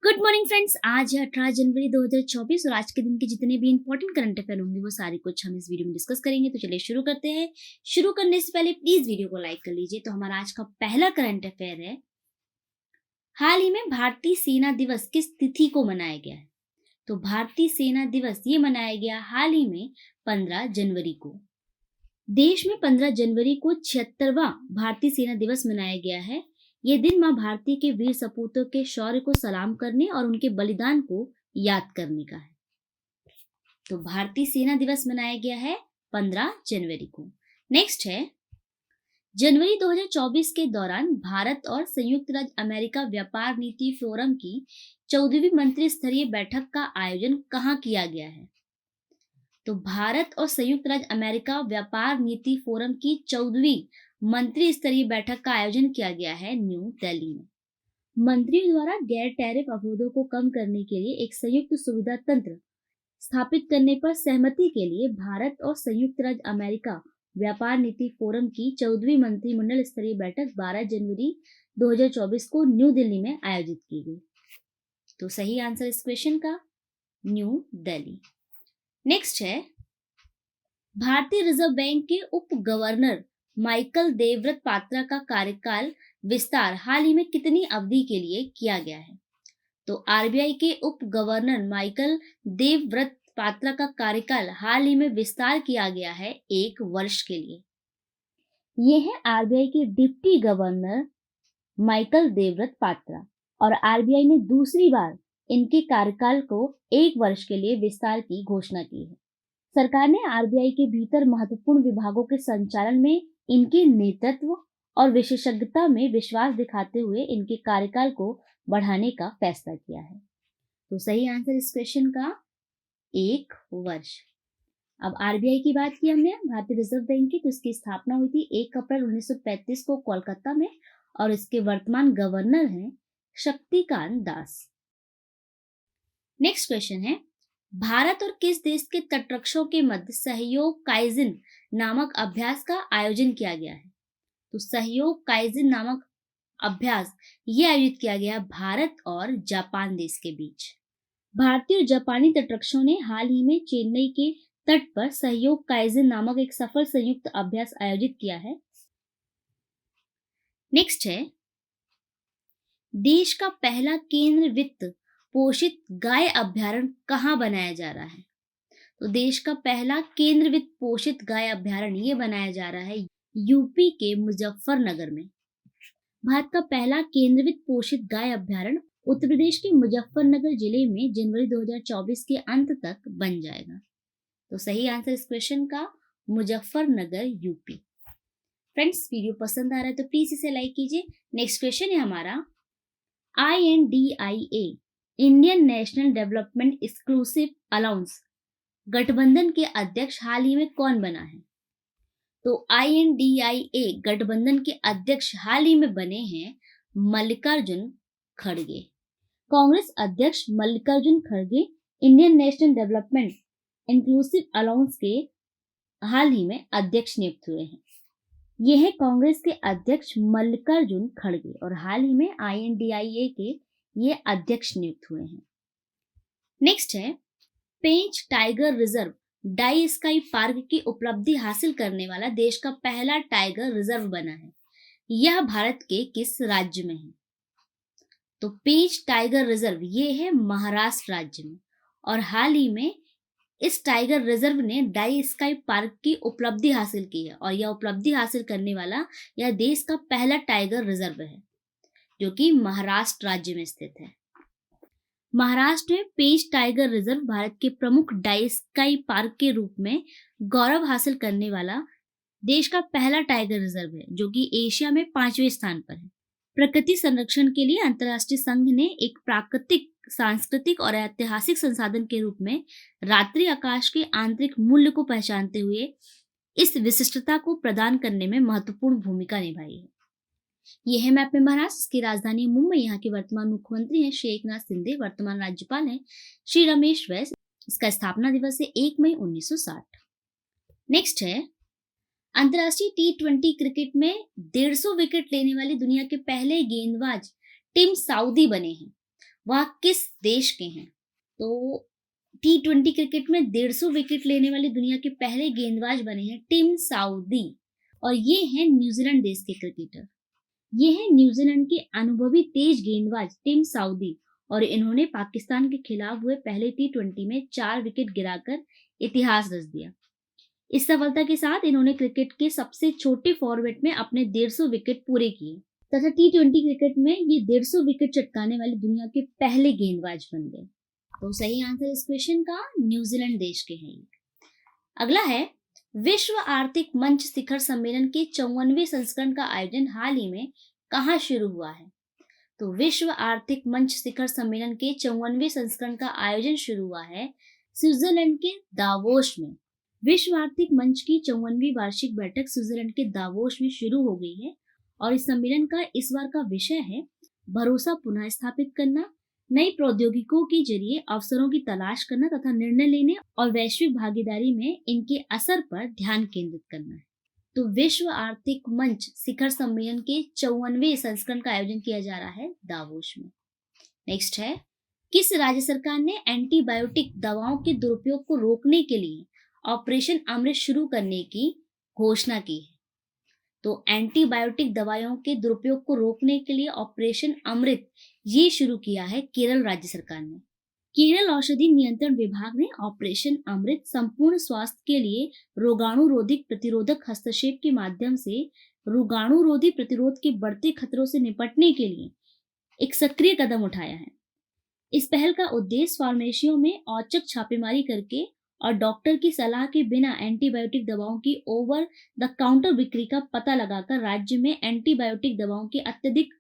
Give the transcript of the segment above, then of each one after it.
Good morning friends. आज है 18 जनवरी 2024 और आज के दिन के जितने भी इंपॉर्टेंट करंट अफेयर होंगे वो सारे कुछ हम इस वीडियो में डिस्कस करेंगे। तो चलिए शुरू करते हैं। शुरू करने से पहले प्लीज वीडियो को लाइक कर लीजिए। तो हमारा आज का पहला करंट अफेयर है, हाल ही में भारतीय सेना दिवस किस तिथि को मनाया गया है? तो भारतीय सेना दिवस ये मनाया गया हाल ही में 15 जनवरी को। देश में 15 जनवरी को 76वां भारतीय सेना दिवस मनाया गया है। ये दिन मां भारती के वीर सपूतों के शौर्य को सलाम करने और उनके बलिदान को याद करने का है। तो भारतीय सेना दिवस मनाया गया है 15 जनवरी को। नेक्स्ट है, जनवरी 2024 के दौरान भारत और संयुक्त राज्य अमेरिका व्यापार नीति फोरम की 14वीं मंत्री स्तरीय बैठक का आयोजन कहाँ किया गया है? तो भारत और संयुक्त राज्य अमेरिका व्यापार नीति फोरम की 14वीं मंत्री स्तरीय बैठक का आयोजन किया गया है न्यू दिल्ली में। मंत्रियों द्वारा गैर टैरिफ अवरोधों को कम करने के लिए एक संयुक्त सुविधा तंत्र स्थापित करने पर सहमति के लिए भारत और संयुक्त राज्य अमेरिका व्यापार नीति फोरम की 14वीं मंत्रिमंडल स्तरीय बैठक 12 जनवरी 2024 को न्यू दिल्ली में आयोजित की गई। तो सही आंसर इस क्वेश्चन का न्यू दिल्ली। नेक्स्ट है, भारतीय रिजर्व बैंक के उप गवर्नर माइकल देवव्रत पात्रा का कार्यकाल विस्तार हाल ही में कितनी अवधि के लिए किया गया है? तो आरबीआई के उप गवर्नर माइकल देवव्रत पात्रा का कार्यकाल हाल ही में विस्तार किया गया है 1 वर्ष के लिए। ये है आरबीआई के deputy governor Michael Devvrat Patra और आरबीआई ने दूसरी बार इनके कार्यकाल को 1 वर्ष के लिए विस्तार की घोषणा की है। सरकार ने आरबीआई के भीतर महत्वपूर्ण विभागों के संचालन में इनके नेतृत्व और विशेषज्ञता में विश्वास दिखाते हुए इनके कार्यकाल को बढ़ाने का फैसला किया है। तो सही आंसर इस क्वेश्चन का 1 वर्ष। अब आरबीआई की बात की हमने, भारतीय रिजर्व बैंक की, तो इसकी स्थापना हुई थी 1 अप्रैल 1935 को कोलकाता में और इसके वर्तमान गवर्नर हैं शक्तिकांत दास। नेक्स्ट क्वेश्चन है, भारत और किस देश के तटरक्षकों के मध्य सहयोग काइजिन नामक अभ्यास का आयोजन किया गया है? तो सहयोग काइजिन नामक अभ्यास ये आयोजित किया गया भारत और जापान देश के बीच। भारतीय और जापानी तटरक्षकों ने हाल ही में चेन्नई के तट पर सहयोग काइजिन नामक एक सफल संयुक्त अभ्यास आयोजित किया है। नेक्स्ट है, देश का पहला केंद्र वित्त पोषित गाय अभ्यारण्य कहाँ बनाया जा रहा है? तो देश का पहला केंद्र वित्त पोषित गाय अभ्यारण्य ये बनाया जा रहा है यूपी के मुजफ्फरनगर में। भारत का पहला केंद्र वित्त पोषित गाय अभ्यारण्य उत्तर प्रदेश के मुजफ्फरनगर जिले में जनवरी 2024 के अंत तक बन जाएगा। तो सही आंसर इस क्वेश्चन का मुजफ्फरनगर यूपी। फ्रेंड्स, वीडियो पसंद आ रहा है तो प्लीज इसे लाइक कीजिए। नेक्स्ट क्वेश्चन है हमारा, INDIA Indian national development exclusive allowance गठबंधन के अध्यक्ष हाल ही में कौन बना है? तो INDIA गठबंधन के अध्यक्ष हाल ही में बने हैं मल्लिकार्जुन खड़गे। कांग्रेस अध्यक्ष मल्लिकार्जुन खड़गे Indian national development inclusive allowance के हाल ही में अध्यक्ष नियुक्त हुए हैं। ये है कांग्रेस के अध्यक्ष मल्लिकार्जुन खड़गे और हाल ही में INDIA के ये अध्यक्ष नियुक्त हुए हैं। नेक्स्ट है, पेंच टाइगर रिजर्व डाई स्काई पार्क की उपलब्धि हासिल करने वाला देश का पहला टाइगर रिजर्व बना है। यह भारत के किस राज्य में है? तो पेंच टाइगर रिजर्व ये है महाराष्ट्र राज्य में और हाल ही में इस टाइगर रिजर्व ने डाई स्काई पार्क की उपलब्धि हासिल की है और यह उपलब्धि हासिल करने वाला यह देश का पहला टाइगर रिजर्व है जो कि महाराष्ट्र राज्य में स्थित है। महाराष्ट्र में पेंच टाइगर रिजर्व भारत के प्रमुख डाई स्काई पार्क के रूप में गौरव हासिल करने वाला देश का पहला टाइगर रिजर्व है जो कि एशिया में 5वें स्थान पर है। प्रकृति संरक्षण के लिए अंतर्राष्ट्रीय संघ ने एक प्राकृतिक, सांस्कृतिक और ऐतिहासिक संसाधन के रूप में रात्रि आकाश के आंतरिक मूल्य को पहचानते हुए इस विशिष्टता को प्रदान करने में महत्वपूर्ण भूमिका निभाई है। यह है मैप में महाराष्ट्र, इसकी राजधानी मुंबई। यहाँ के वर्तमान मुख्यमंत्री हैं श्री एकनाथ शिंदे, वर्तमान राज्यपाल हैं श्री रमेश बैस। इसका स्थापना दिवस है 1 मई 1960। नेक्स्ट है, अंतर्राष्ट्रीय T20 क्रिकेट में 150 विकेट लेने वाले दुनिया के पहले गेंदबाज टिम साउदी बने हैं। वह किस देश के हैं? तो T20 क्रिकेट में 150 विकेट लेने वाले दुनिया के पहले गेंदबाज बने हैं टिम साउदी, और ये हैं न्यूजीलैंड देश के क्रिकेटर। ये हैं न्यूजीलैंड के अनुभवी तेज गेंदबाज टिम साउदी, और इन्होंने पाकिस्तान के खिलाफ हुए पहले T20 में 4 विकेट गिराकर इतिहास रच दिया। इस सफलता के साथ इन्होंने क्रिकेट के सबसे छोटे फॉर्मेट में अपने 150 विकेट पूरे किए तथा T20 क्रिकेट में ये 150 विकेट चटकाने वाले दुनिया के पहले गेंदबाज बन गए। तो सही आंसर इस क्वेश्चन का न्यूजीलैंड देश के हैं। अगला है, विश्व आर्थिक मंच शिखर सम्मेलन के 54वें संस्करण का आयोजन हाल ही में कहाँ शुरू हुआ है? तो विश्व आर्थिक मंच शिखर सम्मेलन के 54वें संस्करण का आयोजन शुरू हुआ है स्विट्जरलैंड के दावोस में। विश्व आर्थिक मंच की 54वीं वार्षिक बैठक स्विट्जरलैंड के दावोस में शुरू हो गई है, और इस सम्मेलन का इस बार का विषय है भरोसा पुनः स्थापित करना, नई प्रौद्योगिकियों के जरिए अवसरों की तलाश करना तथा निर्णय लेने और वैश्विक भागीदारी में इनके असर पर ध्यान केंद्रित करना है। तो विश्व आर्थिक मंच शिखर सम्मेलन के 54वें संस्करण का आयोजन किया जा रहा है दावोस में। नेक्स्ट है, किस राज्य सरकार ने एंटीबायोटिक दवाओं के दुरुपयोग को रोकने के लिए ऑपरेशन अमृत शुरू करने की घोषणा की है? तो एंटीबायोटिक दवाओं के दुरुपयोग को रोकने के लिए ऑपरेशन अमृत ये शुरू किया है केरल राज्य सरकार ने। केरल औषधि नियंत्रण विभाग ने ऑपरेशन अमृत संपूर्ण स्वास्थ्य के लिए रोगाणुरोधी प्रतिरोधक हस्तक्षेप के माध्यम से रोगाणुरोधी प्रतिरोध के बढ़ते खतरों से निपटने के लिए एक सक्रिय कदम उठाया है। इस पहल का उद्देश्य फार्मेसियों में औचक छापेमारी करके और डॉक्टर की सलाह के बिना एंटीबायोटिक दवाओं की ओवर द काउंटर बिक्री का पता लगाकर राज्य में एंटीबायोटिक दवाओं के अत्यधिक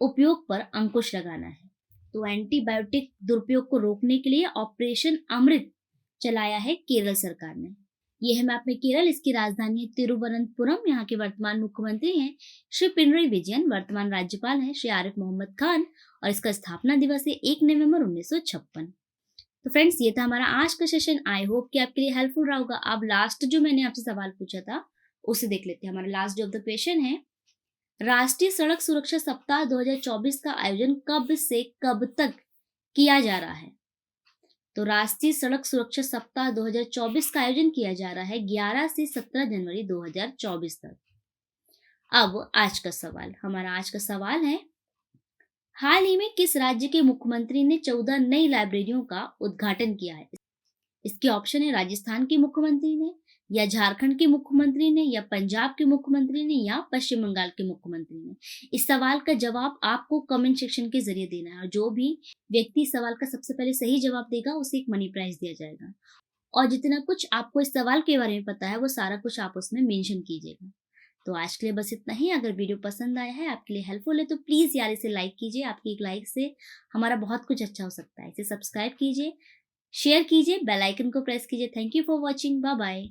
उपयोग पर अंकुश लगाना है। तो एंटीबायोटिक दुरुपयोग को रोकने के लिए ऑपरेशन अमृत चलाया है केरल सरकार ने। यह है मैप में केरल, इसकी राजधानी है तिरुवनंतपुरम। यहाँ के वर्तमान मुख्यमंत्री हैं श्री पिनरई विजयन, वर्तमान राज्यपाल हैं श्री आरिफ मोहम्मद खान, और इसका स्थापना दिवस है 1 नवंबर 1956। तो फ्रेंड्स, ये था हमारा आज का सेशन। आई होप कि आपके लिए हेल्पफुल रहा होगा। अब लास्ट जो मैंने आपसे सवाल पूछा था उसे देख लेते हैं। हमारा लास्ट जो ऑफ द क्वेश्चन है, राष्ट्रीय सड़क सुरक्षा सप्ताह 2024 का आयोजन कब से कब तक किया जा रहा है? तो राष्ट्रीय सड़क सुरक्षा सप्ताह 2024 का आयोजन किया जा रहा है 11 से 17 जनवरी 2024 तक। अब आज का सवाल, हमारा आज का सवाल है, हाल ही में किस राज्य के मुख्यमंत्री ने 14 नई लाइब्रेरियों का उद्घाटन किया है? इसके ऑप्शन है राजस्थान के मुख्यमंत्री ने, या झारखंड के मुख्यमंत्री ने, या पंजाब के मुख्यमंत्री ने, या पश्चिम बंगाल के मुख्यमंत्री ने। इस सवाल का जवाब आपको कमेंट सेक्शन के जरिए देना है, और जो भी व्यक्ति सवाल का सबसे पहले सही जवाब देगा उसे एक मनी प्राइज दिया जाएगा। और जितना कुछ आपको इस सवाल के बारे में पता है वो सारा कुछ आप उसमें मेंशन कीजिएगा। तो आज के लिए बस इतना ही। अगर वीडियो पसंद आया है, आपके लिए हेल्पफुल है, तो प्लीज यार इसे लाइक कीजिए। आपकी एक लाइक से हमारा बहुत कुछ अच्छा हो सकता है। इसे सब्सक्राइब कीजिए, शेयर कीजिए, बेल आइकन को प्रेस कीजिए। Thank you for watching. Bye bye.